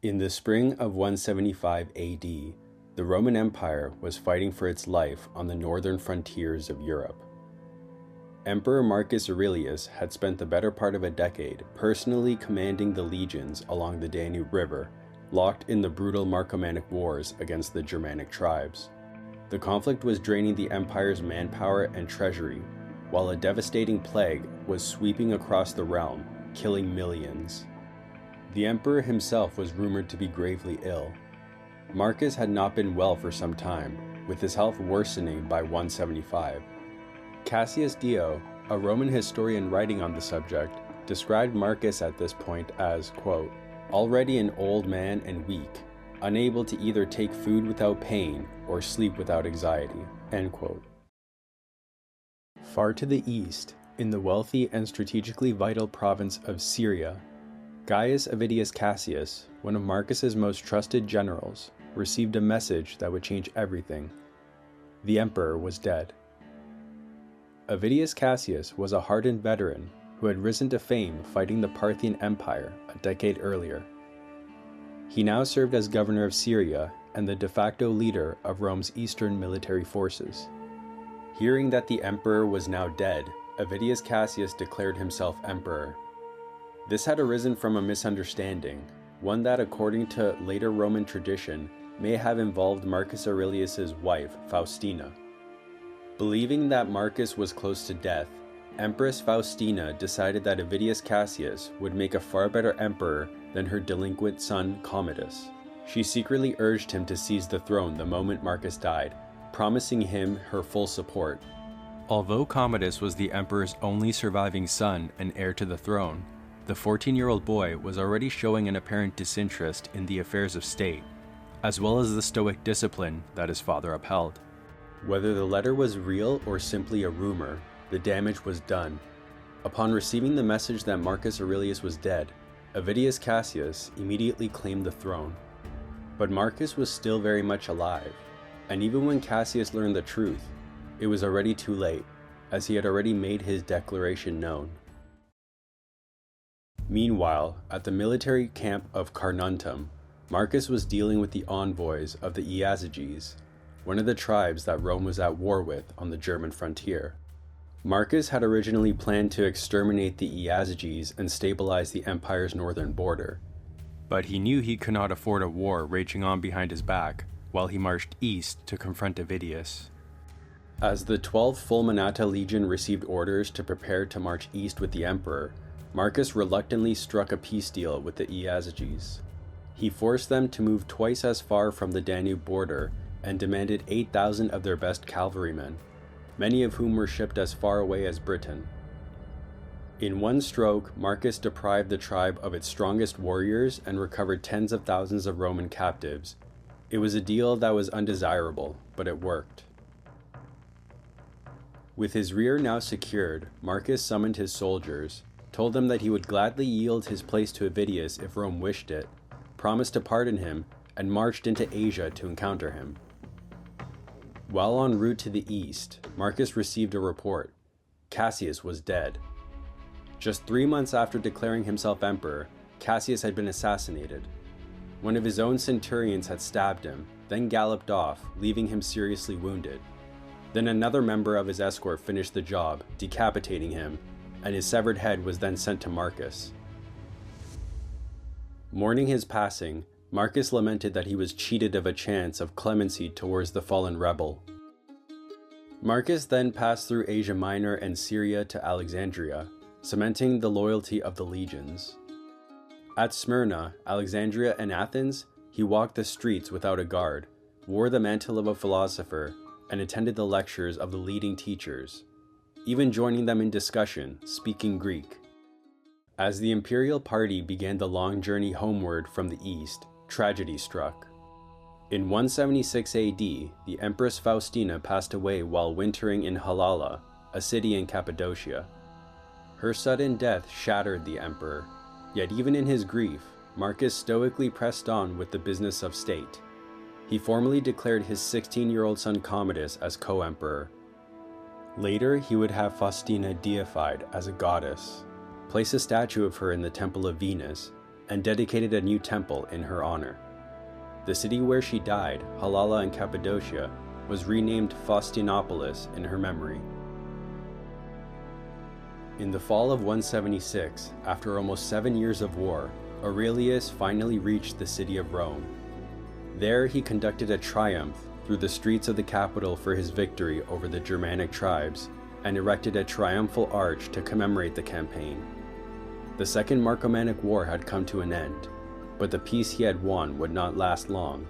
In the spring of 175 AD, the Roman Empire was fighting for its life on the northern frontiers of Europe. Emperor Marcus Aurelius had spent the better part of a decade personally commanding the legions along the Danube River, locked in the brutal Marcomannic Wars against the Germanic tribes. The conflict was draining the empire's manpower and treasury, while a devastating plague was sweeping across the realm, killing millions. The emperor himself was rumored to be gravely ill. Marcus had not been well for some time, with his health worsening by 175. Cassius Dio, a Roman historian writing on the subject, described Marcus at this point as, quote, already an old man and weak, unable to either take food without pain or sleep without anxiety, end quote. Far to the east, in the wealthy and strategically vital province of Syria, Gaius Avidius Cassius, one of Marcus's most trusted generals, received a message that would change everything. The emperor was dead. Avidius Cassius was a hardened veteran who had risen to fame fighting the Parthian Empire a decade earlier. He now served as governor of Syria and the de facto leader of Rome's eastern military forces. Hearing that the emperor was now dead, Avidius Cassius declared himself emperor. This had arisen from a misunderstanding, one that according to later Roman tradition may have involved Marcus Aurelius's wife, Faustina. Believing that Marcus was close to death, Empress Faustina decided that Avidius Cassius would make a far better emperor than her delinquent son Commodus. She secretly urged him to seize the throne the moment Marcus died, promising him her full support. Although Commodus was the emperor's only surviving son and heir to the throne, the 14-year-old boy was already showing an apparent disinterest in the affairs of state, as well as the stoic discipline that his father upheld. Whether the letter was real or simply a rumor, the damage was done. Upon receiving the message that Marcus Aurelius was dead, Avidius Cassius immediately claimed the throne. But Marcus was still very much alive, and even when Cassius learned the truth, it was already too late, as he had already made his declaration known. Meanwhile, at the military camp of Carnuntum, Marcus was dealing with the envoys of the Iazyges, one of the tribes that Rome was at war with on the German frontier. Marcus had originally planned to exterminate the Iazyges and stabilize the empire's northern border, but he knew he could not afford a war raging on behind his back while he marched east to confront Avidius. As the 12th Fulminata Legion received orders to prepare to march east with the emperor, Marcus reluctantly struck a peace deal with the Iazyges. He forced them to move twice as far from the Danube border and demanded 8,000 of their best cavalrymen, many of whom were shipped as far away as Britain. In one stroke, Marcus deprived the tribe of its strongest warriors and recovered tens of thousands of Roman captives. It was a deal that was undesirable, but it worked. With his rear now secured, Marcus summoned his soldiers, told them that he would gladly yield his place to Avidius if Rome wished it, promised to pardon him, and marched into Asia to encounter him. While en route to the east, Marcus received a report. Cassius was dead. Just 3 months after declaring himself emperor, Cassius had been assassinated. One of his own centurions had stabbed him, then galloped off, leaving him seriously wounded. Then another member of his escort finished the job, decapitating him, and his severed head was then sent to Marcus. Mourning his passing, Marcus lamented that he was cheated of a chance of clemency towards the fallen rebel. Marcus then passed through Asia Minor and Syria to Alexandria, cementing the loyalty of the legions. At Smyrna, Alexandria, and Athens, he walked the streets without a guard, wore the mantle of a philosopher, and attended the lectures of the leading teachers, even joining them in discussion, speaking Greek. As the imperial party began the long journey homeward from the east, tragedy struck. In 176 AD, the Empress Faustina passed away while wintering in Halala, a city in Cappadocia. Her sudden death shattered the emperor, yet even in his grief, Marcus stoically pressed on with the business of state. He formally declared his 16-year-old son Commodus as co-emperor. Later, he would have Faustina deified as a goddess, place a statue of her in the Temple of Venus, and dedicated a new temple in her honor. The city where she died, Halala in Cappadocia, was renamed Faustinopolis in her memory. In the fall of 176, after almost 7 years of war, Aurelius finally reached the city of Rome. There he conducted a triumph through the streets of the capital for his victory over the Germanic tribes, and erected a triumphal arch to commemorate the campaign. The Second Marcomannic War had come to an end, but the peace he had won would not last long.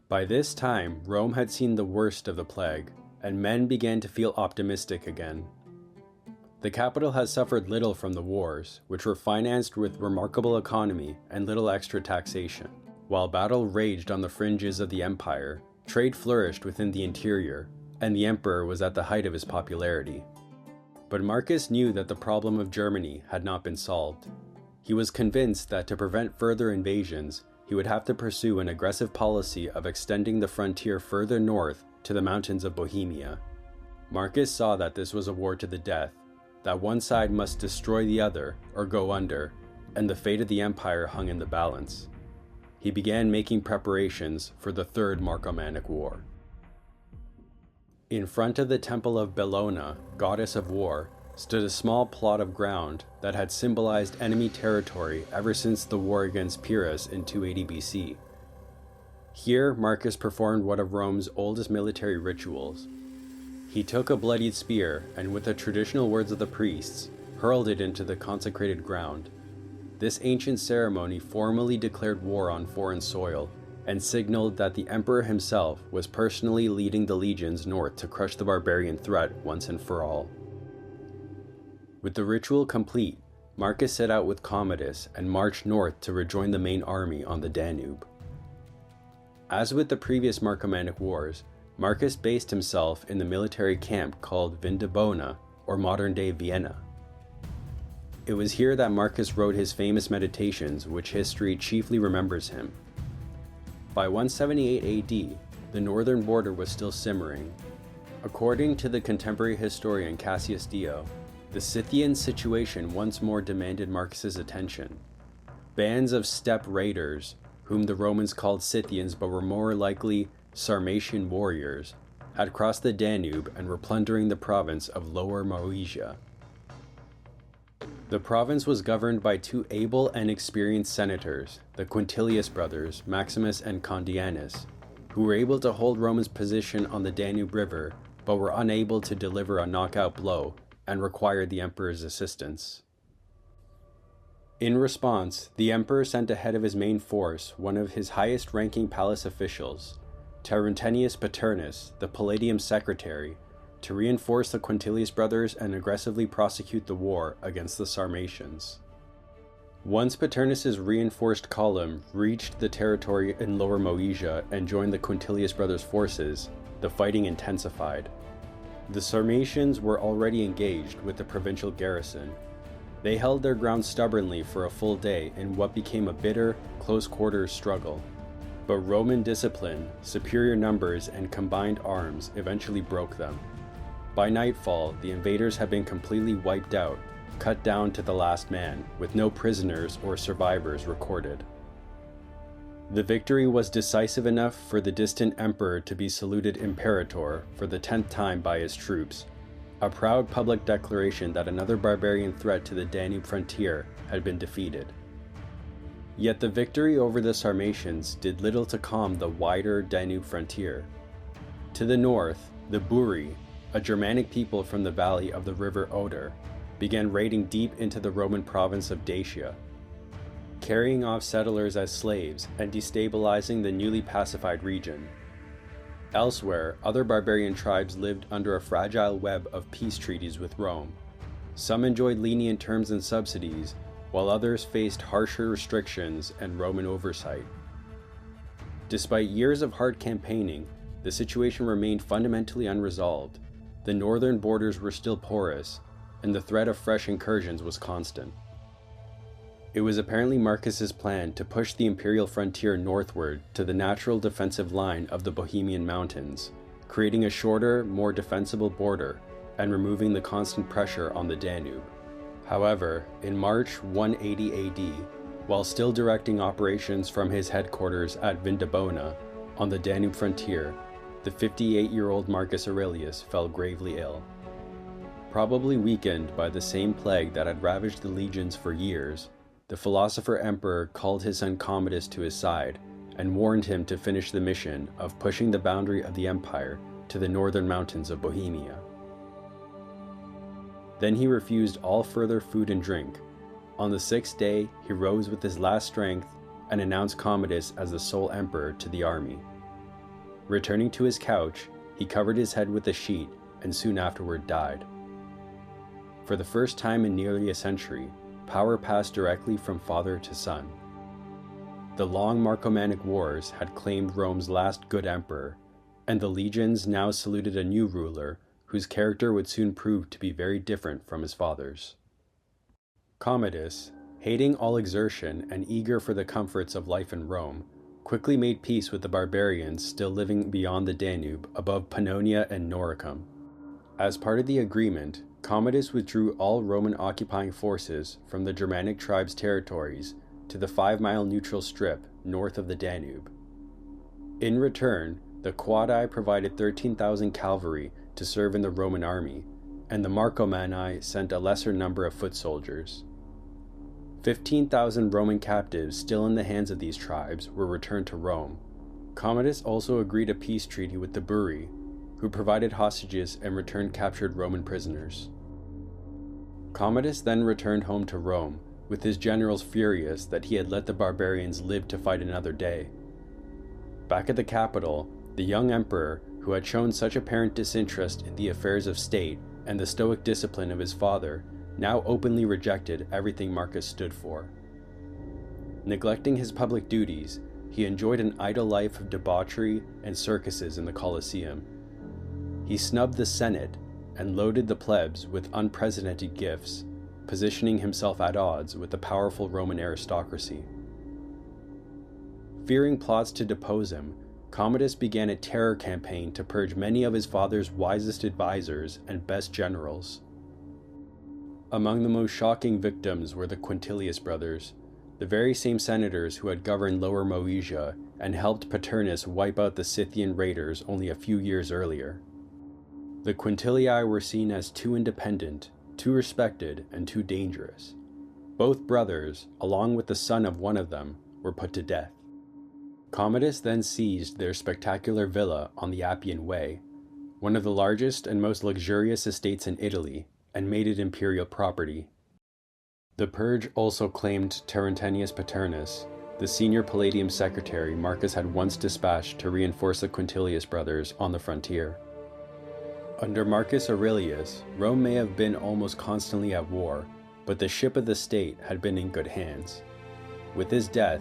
By this time, Rome had seen the worst of the plague, and men began to feel optimistic again. The capital had suffered little from the wars, which were financed with remarkable economy and little extra taxation. While battle raged on the fringes of the empire, trade flourished within the interior, and the emperor was at the height of his popularity. But Marcus knew that the problem of Germany had not been solved. He was convinced that to prevent further invasions, he would have to pursue an aggressive policy of extending the frontier further north to the mountains of Bohemia. Marcus saw that this was a war to the death, that one side must destroy the other or go under, and the fate of the empire hung in the balance. He began making preparations for the Third Marcomannic War. In front of the temple of Bellona, goddess of war, stood a small plot of ground that had symbolized enemy territory ever since the war against Pyrrhus in 280 BC. Here, Marcus performed one of Rome's oldest military rituals. He took a bloodied spear and, with the traditional words of the priests, hurled it into the consecrated ground. This ancient ceremony formally declared war on foreign soil and signaled that the emperor himself was personally leading the legions north to crush the barbarian threat once and for all. With the ritual complete, Marcus set out with Commodus and marched north to rejoin the main army on the Danube. As with the previous Marcomannic Wars, Marcus based himself in the military camp called Vindobona, or modern-day Vienna. It was here that Marcus wrote his famous meditations, which history chiefly remembers him. By 178 AD, the northern border was still simmering. According to the contemporary historian Cassius Dio, the Scythian situation once more demanded Marcus's attention. Bands of steppe raiders, whom the Romans called Scythians but were more likely Sarmatian warriors, had crossed the Danube and were plundering the province of Lower Moesia. The province was governed by two able and experienced senators, the Quintilius brothers, Maximus and Condianus, who were able to hold Rome's position on the Danube River, but were unable to deliver a knockout blow and required the emperor's assistance. In response, the emperor sent ahead of his main force one of his highest-ranking palace officials, Terentius Paternus, the Palladium secretary, to reinforce the Quintilius brothers and aggressively prosecute the war against the Sarmatians. Once Paternus's reinforced column reached the territory in Lower Moesia and joined the Quintilius brothers' forces, the fighting intensified. The Sarmatians were already engaged with the provincial garrison. They held their ground stubbornly for a full day in what became a bitter, close-quarters struggle. But Roman discipline, superior numbers, and combined arms eventually broke them. By nightfall, the invaders had been completely wiped out, cut down to the last man, with no prisoners or survivors recorded. The victory was decisive enough for the distant emperor to be saluted Imperator for the 10th time by his troops, a proud public declaration that another barbarian threat to the Danube frontier had been defeated. Yet the victory over the Sarmatians did little to calm the wider Danube frontier. To the north, the Buri, a Germanic people from the valley of the river Oder, began raiding deep into the Roman province of Dacia, carrying off settlers as slaves and destabilizing the newly pacified region. Elsewhere, other barbarian tribes lived under a fragile web of peace treaties with Rome. Some enjoyed lenient terms and subsidies, while others faced harsher restrictions and Roman oversight. Despite years of hard campaigning, the situation remained fundamentally unresolved. The northern borders were still porous, and the threat of fresh incursions was constant. It was apparently Marcus's plan to push the imperial frontier northward to the natural defensive line of the Bohemian mountains, creating a shorter, more defensible border and removing the constant pressure on the Danube. However, in March 180 AD, while still directing operations from his headquarters at Vindobona on the Danube frontier, the 58-year-old Marcus Aurelius fell gravely ill. Probably weakened by the same plague that had ravaged the legions for years, the philosopher-emperor called his son Commodus to his side and warned him to finish the mission of pushing the boundary of the empire to the northern mountains of Bohemia. Then he refused all further food and drink. On the 6th day, he rose with his last strength and announced Commodus as the sole emperor to the army. Returning to his couch, he covered his head with a sheet and soon afterward died. For the first time in nearly a century, power passed directly from father to son. The long Marcomannic Wars had claimed Rome's last good emperor, and the legions now saluted a new ruler whose character would soon prove to be very different from his father's. Commodus, hating all exertion and eager for the comforts of life in Rome, quickly made peace with the barbarians still living beyond the Danube above Pannonia and Noricum. As part of the agreement, Commodus withdrew all Roman occupying forces from the Germanic tribes' territories to the 5-mile neutral strip north of the Danube. In return, the Quadi provided 13,000 cavalry to serve in the Roman army, and the Marcomanni sent a lesser number of foot soldiers. 15,000 Roman captives still in the hands of these tribes were returned to Rome. Commodus also agreed a peace treaty with the Buri, who provided hostages and returned captured Roman prisoners. Commodus then returned home to Rome, with his generals furious that he had let the barbarians live to fight another day. Back at the capital, the young emperor, who had shown such apparent disinterest in the affairs of state and the stoic discipline of his father, now openly rejected everything Marcus stood for. Neglecting his public duties, he enjoyed an idle life of debauchery and circuses in the Colosseum. He snubbed the Senate and loaded the plebs with unprecedented gifts, positioning himself at odds with the powerful Roman aristocracy. Fearing plots to depose him, Commodus began a terror campaign to purge many of his father's wisest advisors and best generals. Among the most shocking victims were the Quintilius brothers, the very same senators who had governed Lower Moesia and helped Paternus wipe out the Scythian raiders only a few years earlier. The Quintilii were seen as too independent, too respected, and too dangerous. Both brothers, along with the son of one of them, were put to death. Commodus then seized their spectacular villa on the Appian Way, one of the largest and most luxurious estates in Italy, and made it imperial property. The purge also claimed Terentius Paternus, the senior Palladium secretary Marcus had once dispatched to reinforce the Quintilius brothers on the frontier. Under Marcus Aurelius, Rome may have been almost constantly at war, but the ship of the state had been in good hands. With his death,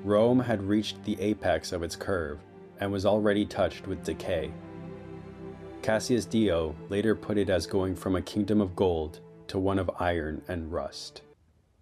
Rome had reached the apex of its curve and was already touched with decay. Cassius Dio later put it as going from a kingdom of gold to one of iron and rust.